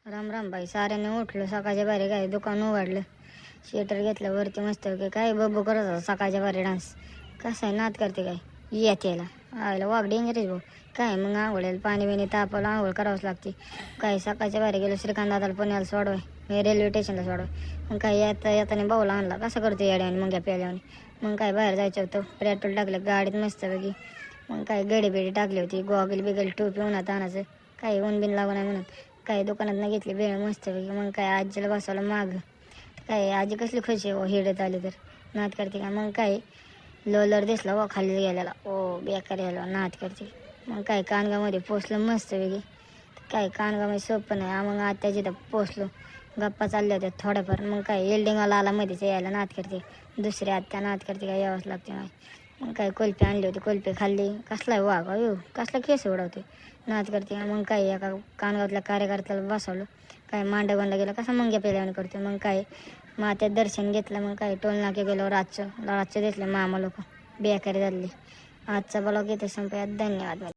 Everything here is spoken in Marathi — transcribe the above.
राम राम बाई. साऱ्याने उठलो सकाळच्या बारी, काय दुकान उघडलं, स्वेटर घेतलं वरती मस्त की काय बब्बू करत होता सकाळच्या बारी डान्स. कसं आहे नाद करते काय येत याला आयला वाघ डेंजरच भाऊ. काय मग आंघोळ्याला पाणी बिणी तापवलं, आंघोळ करावंच लागते. काय सकाळच्या बारी गेलो श्रीकांत दादाला पुण्याला सोडवाय, मी रेल्वे स्टेशनला सोडवाय. मग काय येताना भाऊला आणला. कसं करतो येड्याने मग या प्याल्याने. मग काय बाहेर जायचं होतं, पेट्रोल टाकलं गाडीत मस्तपैकी. मग काय गडी बिडी टाकली होती, गॉगल बिगल टोपी उन्हात आणायचं, काय ऊन बिन लागू नाही म्हणून. काय दुकानात न घेतली वेळ मस्तपैकी. मग काय आजीला बसवलं माग. काय आजी कसली खुशी आहे हिडत आली तर नाद करते का. मग काय लोलर दिसला व खाली गेलेला, ओ बेकार यायला नाद करते. मग काय कानगावमध्ये पोचलं मस्तपैकी. काय कानगावमध्ये सोपं नाही. मग आत्याची तर पोचलो, गप्पा चालल्या होत्या थोड्याफार. मग काय एल्डिंगवाला आला मध्येच यायला नाद करते. दुसरी आत्या नाद करते काय यावंच लागते नाही. मग काय कुल्फी आणली होती, कुल्फी खाल्ली. कसला वाघ अयो, कसला केस उडवते नाद करते. मग काय एका कानगावातल्या कार्यकर्त्याला बसवलं, काय मांडगोंडा गेला कसा मंग्या पेल्याने करते. मग काय मात्यात दर्शन घेतलं. मग काय टोल नाके गेलो, रातचं दिसले मामा लोक बेकारी झाले. आजचा ब्लॉग इथे संपूयात. धन्यवाद.